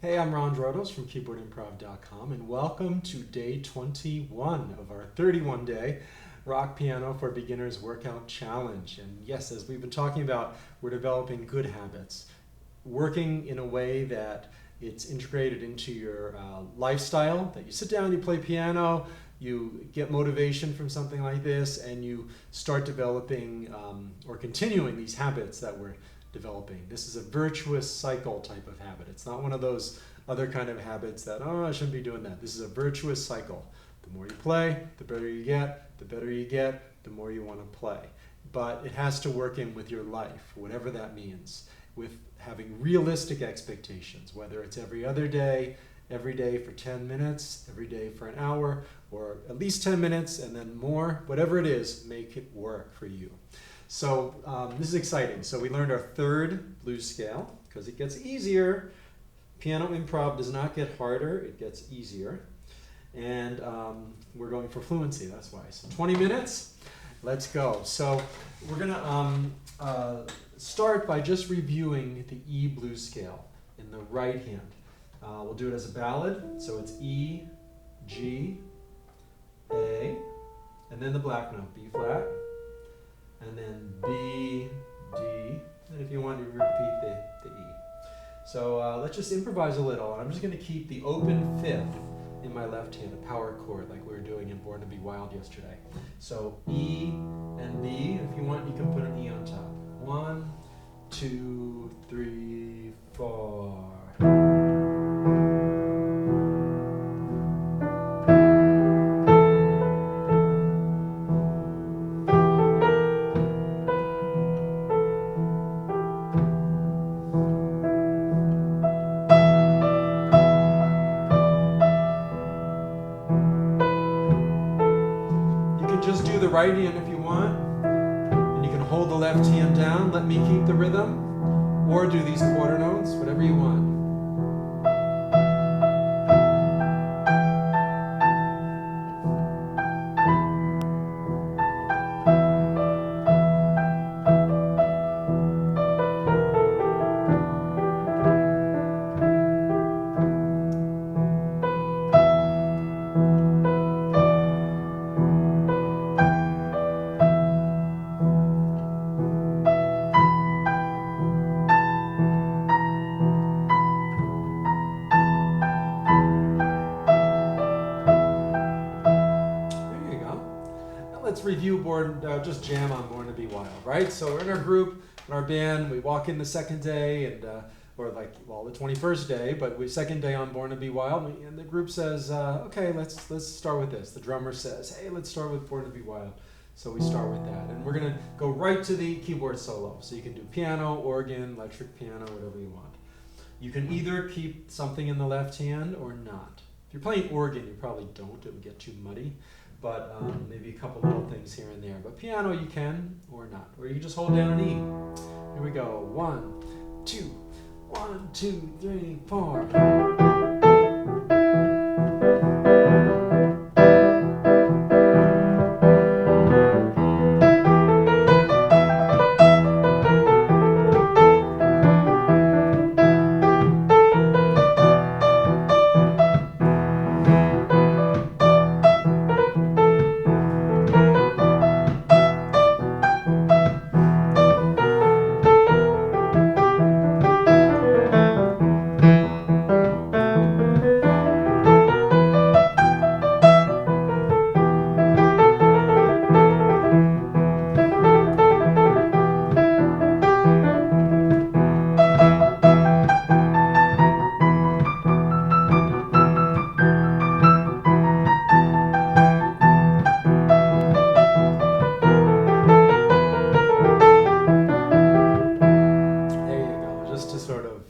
Hey, I'm Drotos from KeyboardImprov.com, and welcome to day 21 of our 31-day Rock Piano for Beginners Workout Challenge. And yes, as we've been talking about, we're developing good habits, working in a way that it's integrated into your lifestyle, that you sit down, you play piano, you get motivation from something like this, and you start developing or continuing these habits that we're developing. This is a virtuous cycle type of habit. It's not one of those other kind of habits that, oh, I shouldn't be doing that. This is a virtuous cycle. The more you play, the better you get. The better you get, the more you want to play. But it has to work in with your life, whatever that means, with having realistic expectations, whether it's every other day, every day for 10 minutes, every day for an hour, or at least 10 minutes and then more. Whatever it is, make it work for you. So this is exciting. So we learned our third blues scale because it gets easier. Piano improv does not get harder, it gets easier. And we're going for fluency, that's why. So 20 minutes, let's go. So we're going to start by just reviewing the E blues scale in the right hand. We'll do it as a ballad. So it's E, G, A, and then the black note, B flat. And then B, D, and if you want to repeat the E. So let's just improvise a little. I'm just going to keep the open fifth in my left hand, a power chord like we were doing in Born to Be Wild yesterday. So E and B, if you want you can put an E on top. 1, 2, 3, 4. Just do the right hand if you want, and you can hold the left hand down, let me keep the rhythm, or do these quarter notes, whatever you want. Let's review just jam on Born to Be Wild, right? So we're in our group, in our band, we walk in the second day, and or the 21st day, but second day on Born to Be Wild, and the group says, okay, let's start with this. The drummer says, hey, let's start with Born to Be Wild. So we start with that, and we're gonna go right to the keyboard solo. So you can do piano, organ, electric piano, whatever you want. You can either keep something in the left hand or not. If you're playing organ, you probably don't, it would get too muddy. But maybe a couple little things here and there. But piano you can or not. Or you can just hold down an E. Here we go. 1, 2, 1, 2, 3, 4.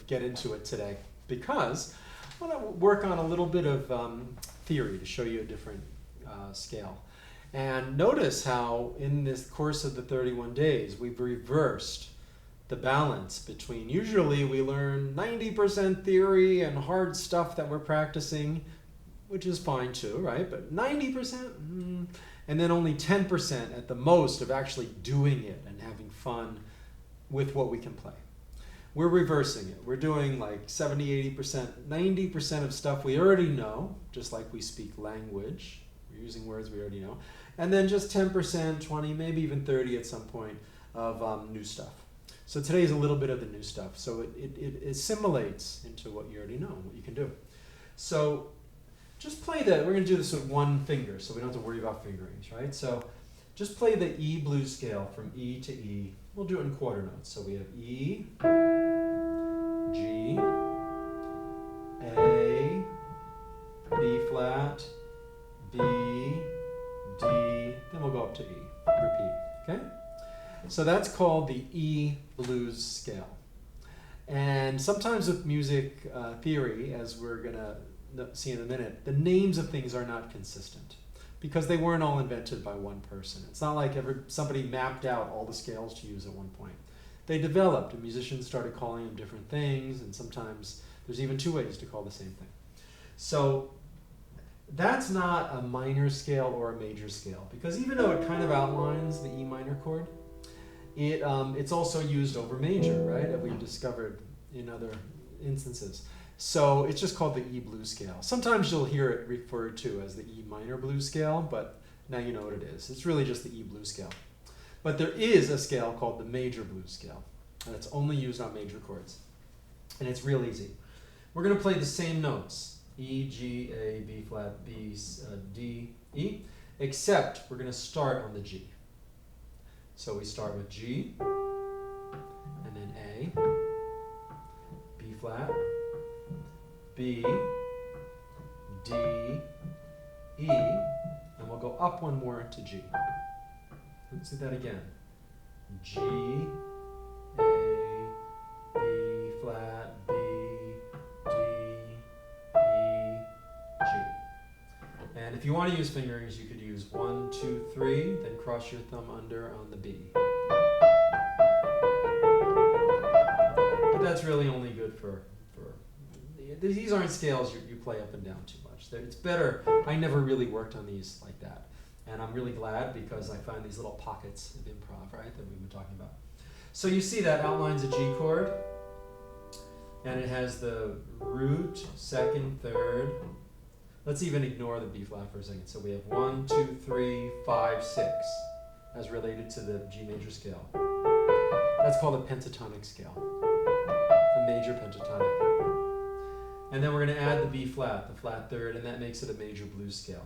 Get into it today because I want to work on a little bit of theory to show you a different scale. And notice how in this course of the 31 days we've reversed the balance between, usually we learn 90% theory and hard stuff that we're practicing, which is fine too, right? But 90%, and then only 10% at the most of actually doing it and having fun with what we can play. we're reversing it. We're doing like 70, 80%, 90% of stuff we already know, just like we speak language. We're using words we already know. And then just 10%, 20, maybe even 30 at some point of new stuff. So today is a little bit of the new stuff. So it assimilates into what you already know, what you can do. So just play that. We're going to do this with one finger, so we don't have to worry about fingerings, right? So just play the E blues scale from E to E. We'll do it in quarter notes. So we have E, G, A, B flat, B, D, then we'll go up to E. Repeat, okay? So that's called the E blues scale. And sometimes with music theory, as we're going to see in a minute, the names of things are not consistent because they weren't all invented by one person. It's not like somebody mapped out all the scales to use at one point. They developed, and musicians started calling them different things, and sometimes there's even two ways to call the same thing. So that's not a minor scale or a major scale, because even though it kind of outlines the E minor chord, it's also used over major, right, that we've discovered in other instances. So it's just called the E blues scale. Sometimes you'll hear it referred to as the E minor blues scale, but now you know what it is. It's really just the E blues scale. But there is a scale called the major blues scale, and it's only used on major chords. And it's real easy. We're going to play the same notes, E, G, A, B flat, B, D, E, except we're going to start on the G. So we start with G, and then A, B flat, B, D, E, and we'll go up one more to G. Let's do that again. G, A, B flat, B, D, E, G. And if you want to use fingerings, you could use 1, 2, 3, then cross your thumb under on the B. But that's really only good for these aren't scales you play up and down too much. It's better. I never really worked on these like that. And I'm really glad because I find these little pockets of improv, right, that we've been talking about. So you see that outlines a G chord, and it has the root, second, third. Let's even ignore the B flat for a second. So we have 1, 2, 3, 5, 6 as related to the G major scale. That's called a pentatonic scale, a major pentatonic. And then we're going to add the B flat, the flat third, and that makes it a major blues scale.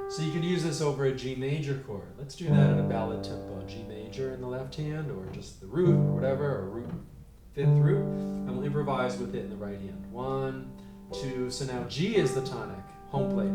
So you could use this over a G major chord. Let's do that in a ballad tempo. G major in the left hand, or just the root, or whatever, or root, fifth root, and we'll improvise with it in the right hand. 1, 2, so now G is the tonic, home plate.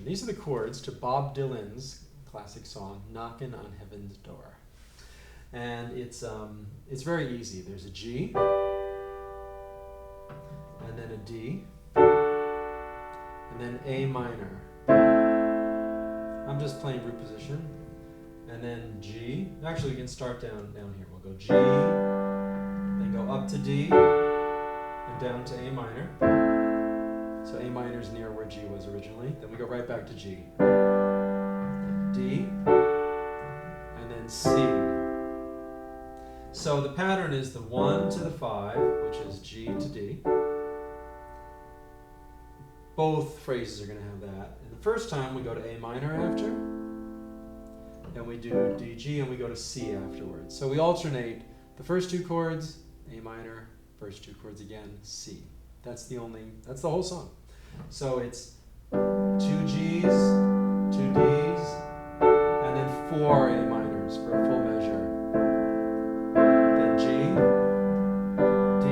These are the chords to Bob Dylan's classic song, Knockin' on Heaven's Door. And it's very easy. There's a G, and then a D, and then A minor. I'm just playing root position. And then G. Actually, we can start down here. We'll go G, then go up to D, and down to A minor. So A minor is near where G was originally. Then we go right back to G. D, and then C. So the pattern is the 1 to the 5, which is G to D. Both phrases are going to have that. And the first time we go to A minor after, then we do D, G, and we go to C afterwards. So we alternate the first two chords, A minor, first two chords again, C. That's the whole song. So it's 2 Gs, 2 Ds, and then 4 A minors for a full measure. Then G, D,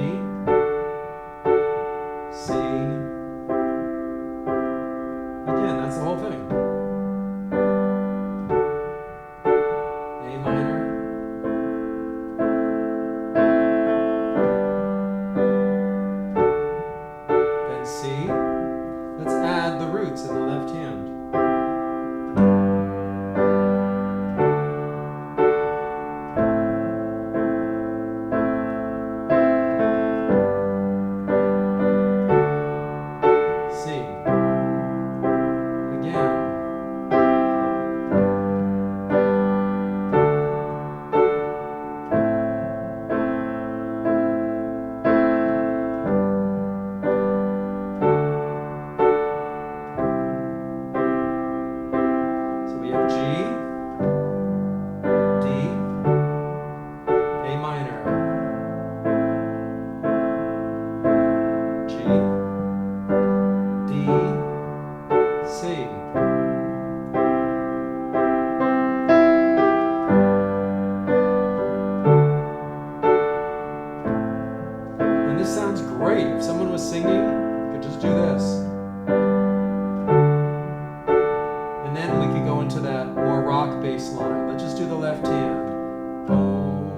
C. Again, that's the whole thing. A minor, this sounds great. If someone was singing, you could just do this. And then we could go into that more rock bass line. Let's just do the left hand. Boom,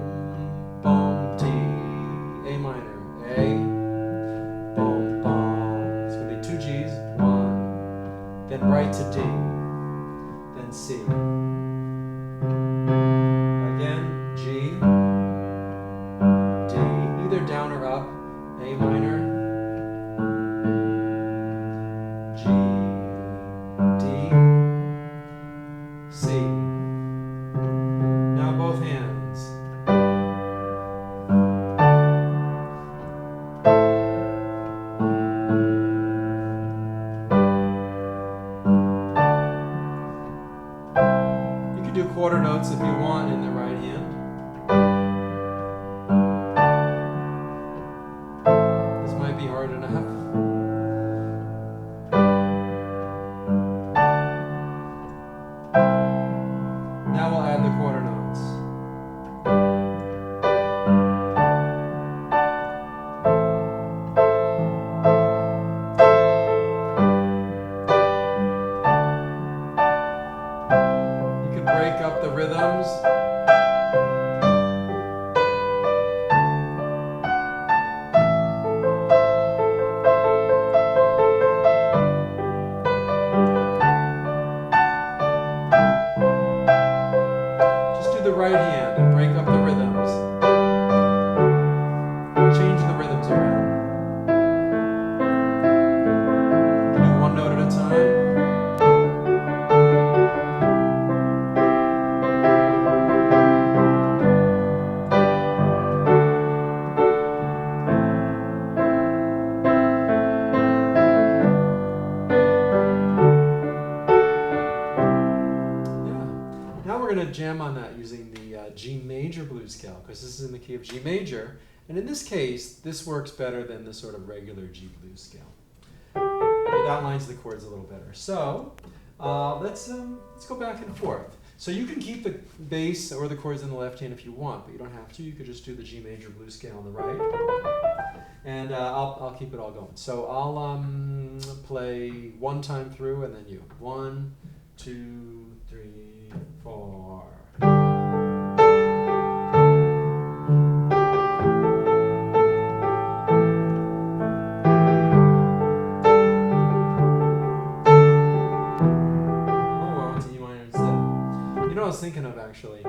boom, D, A minor, A, boom, boom. It's going to be 2 Gs, 1, then right to D, then C. Again, G, D, either down or up, A minor, G, D, C. Now both hands. You can do quarter notes if you want in the right hand. This might be hard enough. Now we'll add the quarter notes. You can break up the rhythms. The right hand and break up the rhythms. Change the rhythms around. Do one note at a time. Now we're going to jam on that using the G major blues scale, because this is in the key of G major, and in this case this works better than the sort of regular G blues scale. It outlines the chords a little better. So let's go back and forth. So you can keep the bass or the chords in the left hand if you want, but you don't have to. You could just do the G major blues scale on the right, and I'll keep it all going. So I'll play one time through, and then you. 1, 2, 3, 4. I was thinking of actually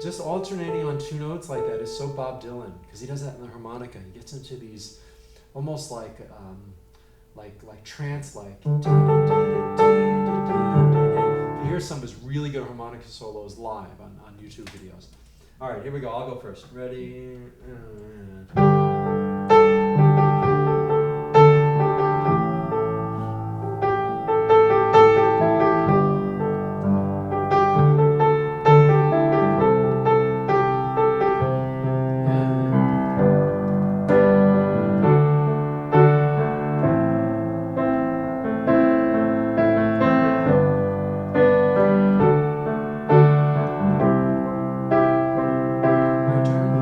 just alternating on 2 notes like that is so Bob Dylan, because he does that in the harmonica. He gets into these almost like trance like. You hear some of his really good harmonica solos live on YouTube videos. All right, here we go. I'll go first. Ready? My turn.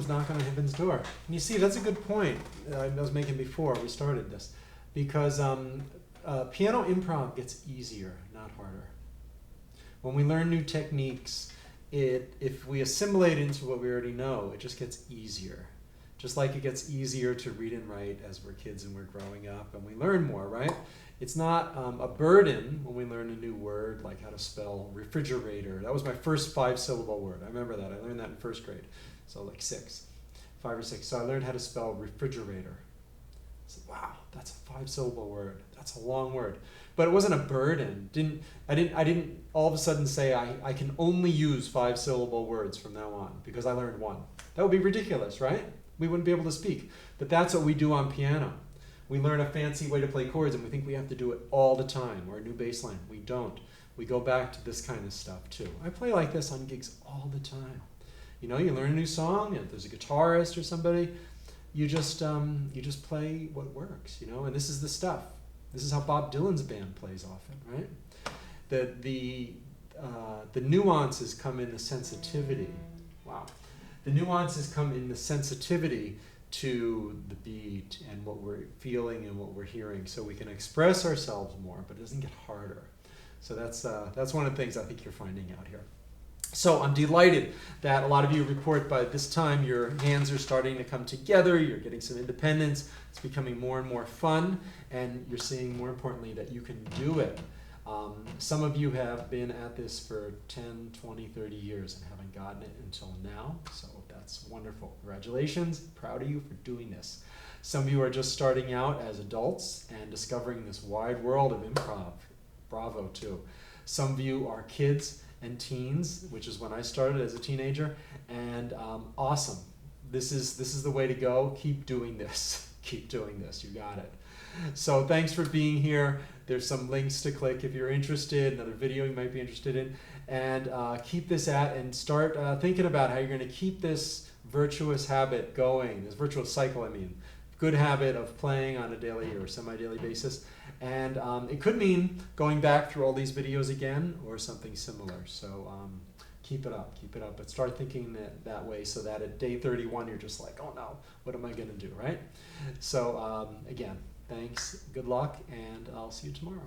knock on heaven's door. And you see, that's a good point I was making before we started this. Because piano improv gets easier, not harder. When we learn new techniques, if we assimilate into what we already know, it just gets easier. Just like it gets easier to read and write as we're kids and we're growing up and we learn more, right? It's not a burden when we learn a new word, like how to spell refrigerator. That was my first 5-syllable word. I remember that. I learned that in first grade. So like 5 or 6. So I learned how to spell refrigerator. I said, wow, that's a 5-syllable word. That's a long word. But it wasn't a burden. I didn't all of a sudden say I can only use 5-syllable words from now on because I learned one. That would be ridiculous, right? We wouldn't be able to speak. But that's what we do on piano. We learn a fancy way to play chords and we think we have to do it all the time, or a new bass line. We don't. We go back to this kind of stuff too. I play like this on gigs all the time. You know, you learn a new song, and if there's a guitarist or somebody, you just play what works, you know, and this is the stuff. This is how Bob Dylan's band plays often, right? The nuances come in the sensitivity. Wow. The nuances come in the sensitivity to the beat and what we're feeling and what we're hearing, so we can express ourselves more, but it doesn't get harder. So that's one of the things I think you're finding out here. So I'm delighted that a lot of you report by this time your hands are starting to come together, you're getting some independence, it's becoming more and more fun, and you're seeing, more importantly, that you can do it. Some of you have been at this for 10, 20, 30 years and haven't gotten it until now, so that's wonderful. Congratulations, proud of you for doing this. Some of you are just starting out as adults and discovering this wide world of improv. Bravo, too. Some of you are kids and teens, which is when I started as a teenager, and awesome. This is the way to go. Keep doing this. Keep doing this. You got it. So thanks for being here. There's some links to click if you're interested, another video you might be interested in, and keep this at and start thinking about how you're going to keep this virtuous habit going, this virtuous cycle, I mean, good habit of playing on a daily or semi-daily basis. And it could mean going back through all these videos again or something similar. So keep it up, but start thinking that way, so that at day 31 you're just like, oh no, what am I going to do, right? So again, thanks, good luck, and I'll see you tomorrow.